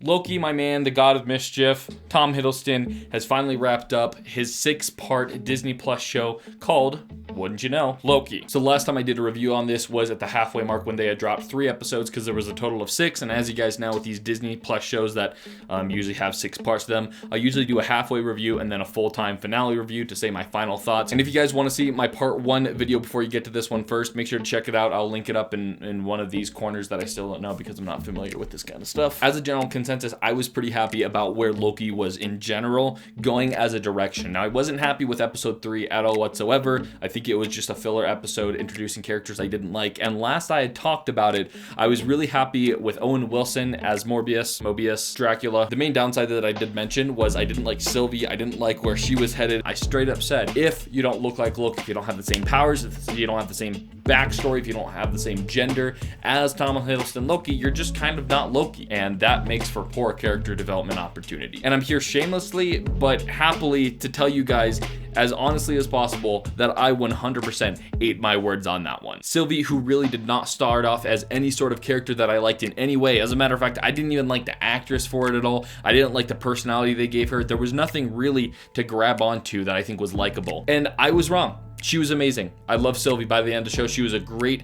Loki, my man, the god of mischief, Tom Hiddleston, has finally wrapped up his 6-part Disney Plus show called, wouldn't you know, Loki. So the last time I did a review on this was at the halfway mark when they had dropped 3 episodes because there was a total of 6. And as you guys know, with these Disney Plus shows that usually have 6 parts to them, I usually do a halfway review and then a full-time finale review to say my final thoughts. And if you guys want to see my part 1 video before you get to this one first, make sure to check it out. I'll link it up in one of these corners that I still don't know because I'm not familiar with this kind of stuff. As a general consensus, I was pretty happy about where Loki was in general going as a direction. Now, I wasn't happy with episode 3 at all whatsoever. I think it was just a filler episode introducing characters I didn't like. And last I had talked about it, I was really happy with Owen Wilson as Mobius, Dracula. The main downside that I did mention was I didn't like Sylvie. I didn't like where she was headed. I straight up said, if you don't look like Loki, if you don't have the same powers, if you don't have the same backstory, if you don't have the same gender as Tom Hiddleston Loki, you're just kind of not Loki. And that makes for poor character development opportunity. And I'm here shamelessly, but happily to tell you guys as honestly as possible that I 100% ate my words on that one. Sylvie, who really did not start off as any sort of character that I liked in any way. As a matter of fact, I didn't even like the actress for it at all. I didn't like the personality they gave her. There was nothing really to grab onto that I think was likable. And I was wrong. She was amazing. I love Sylvie. By the end of the show, she was a great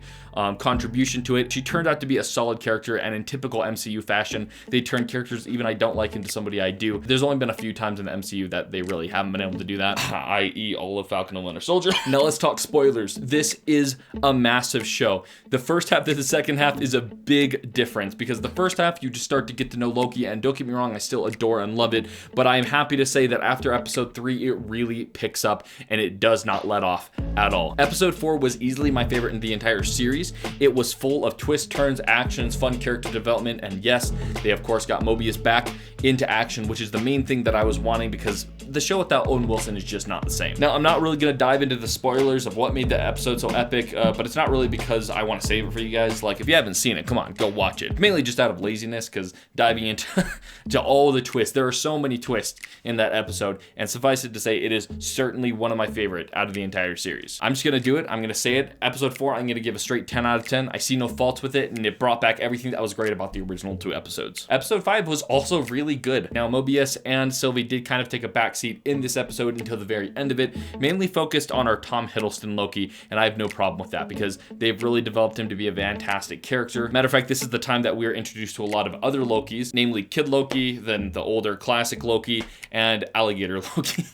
contribution to it. She turned out to be a solid character, and in typical MCU fashion, they turn characters even I don't like into somebody I do. There's only been a few times in the MCU that they really haven't been able to do that, i.e. all of Falcon and Winter Soldier. Now let's talk spoilers. This is a massive show. The first half to the second half is a big difference because the first half, you just start to get to know Loki, and don't get me wrong, I still adore and love it, but I am happy to say that after episode 3, it really picks up, and it does not let off at all. Episode 4 was easily my favorite in the entire series. It was full of twists, turns, actions, fun character development, and yes, they of course got Mobius back into action, which is the main thing that I was wanting because the show without Owen Wilson is just not the same. Now, I'm not really going to dive into the spoilers of what made the episode so epic, but it's not really because I want to save it for you guys. Like, if you haven't seen it, come on, go watch it. Mainly just out of laziness, because diving into to all the twists, there are so many twists in that episode, and suffice it to say, it is certainly one of my favorite out of the entire series. I'm just going to do it. I'm going to say it. Episode 4, I'm going to give a straight 10 out of 10. I see no faults with it, and it brought back everything that was great about the original 2 episodes. Episode 5 was also really good. Now, Mobius and Sylvie did kind of take a backseat in this episode until the very end of it, mainly focused on our Tom Hiddleston Loki, and I have no problem with that because they've really developed him to be a fantastic character. Matter of fact, this is the time that we are introduced to a lot of other Lokis, namely Kid Loki, then the older classic Loki, and Alligator Loki.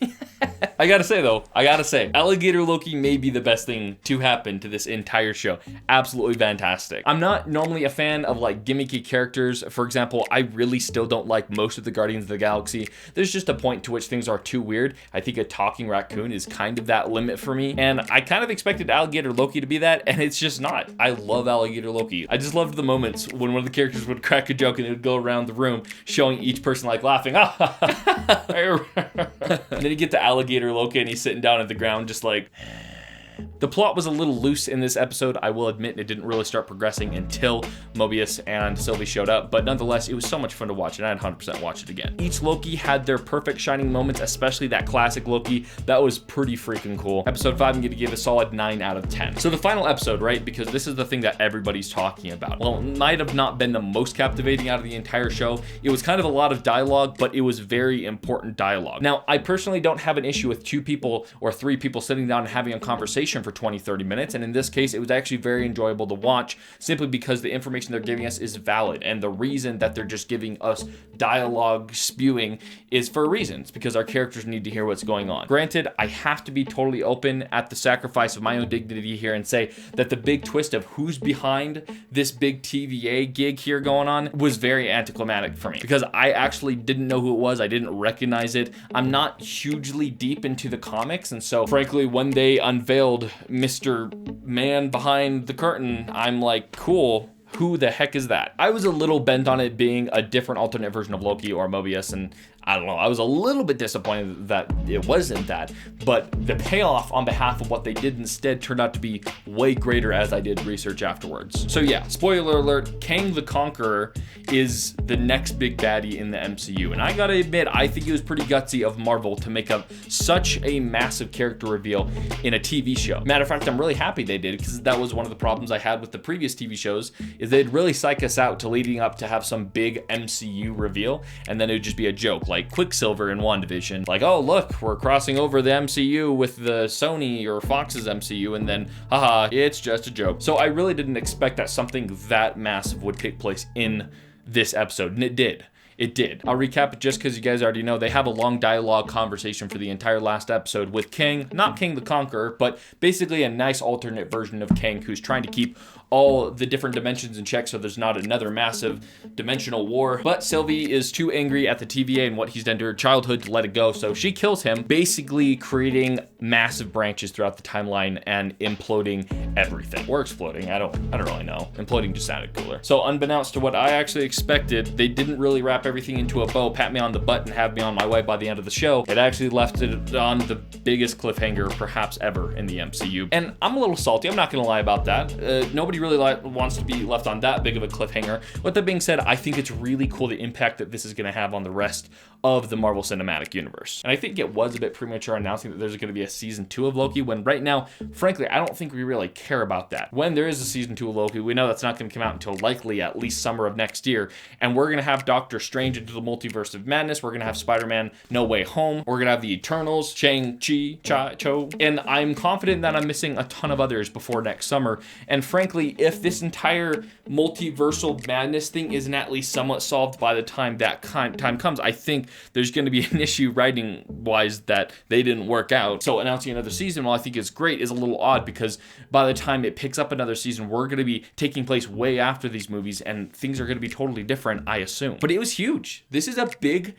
I gotta say, Alligator Loki may be the best thing to happen to this entire show. Absolutely fantastic. I'm not normally a fan of like gimmicky characters. For example, I really still don't like most of the Guardians of the Galaxy. There's just a point to which things are too weird. I think a talking raccoon is kind of that limit for me, and I kind of expected Alligator Loki to be that, and it's just not. I love Alligator Loki. I just loved the moments when one of the characters would crack a joke and it would go around the room showing each person like laughing. And then you get to Alligator Loki and he's sitting down at the ground just like... The plot was a little loose in this episode, I will admit. It didn't really start progressing until Mobius and Sylvie showed up, but nonetheless, it was so much fun to watch, and I'd 100% watch it again. Each Loki had their perfect shining moments, especially that classic Loki. That was pretty freaking cool. Episode 5, I'm going to give a solid 9 out of 10. So the final episode, right, because this is the thing that everybody's talking about. Well, it might have not been the most captivating out of the entire show. It was kind of a lot of dialogue, but it was very important dialogue. Now, I personally don't have an issue with 2 people or 3 people sitting down and having a conversation for 20-30 minutes, and in this case it was actually very enjoyable to watch simply because the information they're giving us is valid, and the reason that they're just giving us dialogue spewing is for reasons, because our characters need to hear what's going on. Granted, I have to be totally open at the sacrifice of my own dignity here and say that the big twist of who's behind this big TVA gig here going on was very anticlimactic for me, because I actually didn't know who it was. I didn't recognize it. I'm not hugely deep into the comics, and so frankly, when they unveiled Mr. Man behind the curtain, I'm like, cool, who the heck is that? I was a little bent on it being a different alternate version of Loki or Mobius, and I don't know. I was a little bit disappointed that it wasn't that, but the payoff on behalf of what they did instead turned out to be way greater as I did research afterwards. So yeah, spoiler alert, Kang the Conqueror is the next big baddie in the MCU. And I gotta admit, I think it was pretty gutsy of Marvel to make up such a massive character reveal in a TV show. Matter of fact, I'm really happy they did, because that was one of the problems I had with the previous TV shows, is they'd really psych us out to leading up to have some big MCU reveal, and then it would just be a joke, like Quicksilver in WandaVision. Like, oh look, we're crossing over the MCU with the Sony or Fox's MCU, and then, haha, it's just a joke. So I really didn't expect that something that massive would take place in this episode, and it did. It did. I'll recap it just because you guys already know. They have a long dialogue conversation for the entire last episode with Kang, not Kang the Conqueror, but basically a nice alternate version of Kang who's trying to keep all the different dimensions in check so there's not another massive dimensional war. But Sylvie is too angry at the TVA and what he's done to her childhood to let it go, so she kills him, basically creating massive branches throughout the timeline and imploding everything. Or exploding, I don't really know. Imploding just sounded cooler. So unbeknownst to what I actually expected, they didn't really wrap everything into a bow, pat me on the butt, and have me on my way by the end of the show. It actually left it on the biggest cliffhanger perhaps ever in the MCU. And I'm a little salty, I'm not gonna lie about that. Nobody really wants to be left on that big of a cliffhanger. With that being said, I think it's really cool the impact that this is gonna have on the rest of the Marvel Cinematic Universe. And I think it was a bit premature announcing that there's gonna be a season 2 of Loki, when right now, frankly, I don't think we really care about that. When there is a season 2 of Loki, we know that's not gonna come out until likely at least summer of next year, and we're gonna have Doctor Strange into the Multiverse of Madness, we're gonna have Spider-Man No Way Home, we're gonna have the Eternals, Shang-Chi, Cho, and I'm confident that I'm missing a ton of others before next summer. And frankly, if this entire multiversal madness thing isn't at least somewhat solved by the time that time comes, I think there's going to be an issue writing wise that they didn't work out. So announcing another season, while I think is great, is a little odd, because by the time it picks up another season, we're going to be taking place way after these movies and things are going to be totally different, I assume. But it was huge. This is a big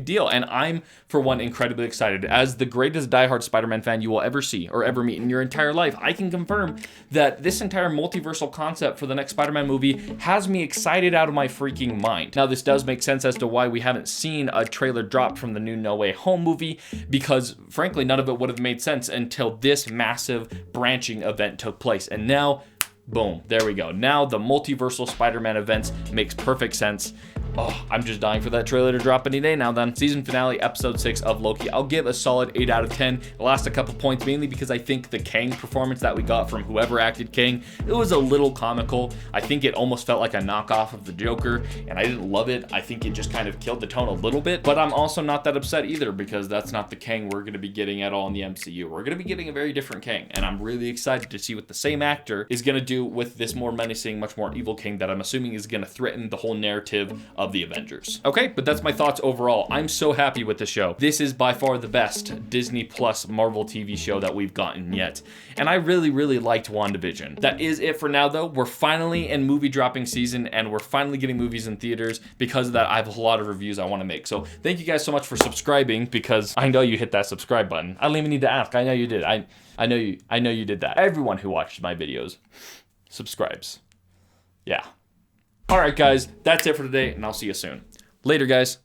deal, and I'm, for one, incredibly excited. As the greatest diehard Spider-Man fan you will ever see or ever meet in your entire life, I can confirm that this entire multiversal concept for the next Spider-Man movie has me excited out of my freaking mind. Now, this does make sense as to why we haven't seen a trailer drop from the new No Way Home movie, because frankly, none of it would have made sense until this massive branching event took place. And now, boom, there we go. Now the multiversal Spider-Man events makes perfect sense. Oh, I'm just dying for that trailer to drop any day now then. Season finale, episode 6 of Loki. I'll give a solid 8 out of 10. It lost a couple points, mainly because I think the Kang performance that we got from whoever acted Kang, it was a little comical. I think it almost felt like a knockoff of the Joker, and I didn't love it. I think it just kind of killed the tone a little bit, but I'm also not that upset either, because that's not the Kang we're going to be getting at all in the MCU. We're going to be getting a very different Kang, and I'm really excited to see what the same actor is going to do with this more menacing, much more evil Kang that I'm assuming is going to threaten the whole narrative of the Avengers. Okay, but that's my thoughts overall. I'm so happy with the show. This is by far the best Disney Plus Marvel TV show that we've gotten yet. And I really liked WandaVision. That is it for now though. We're finally in movie dropping season, and we're finally getting movies in theaters. Because of that, I have a lot of reviews I want to make. So thank you guys so much for subscribing, because I know you hit that subscribe button. I don't even need to ask. I know you did. I know you did that. Everyone who watches my videos subscribes. Yeah. All right, guys, that's it for today, and I'll see you soon. Later, guys.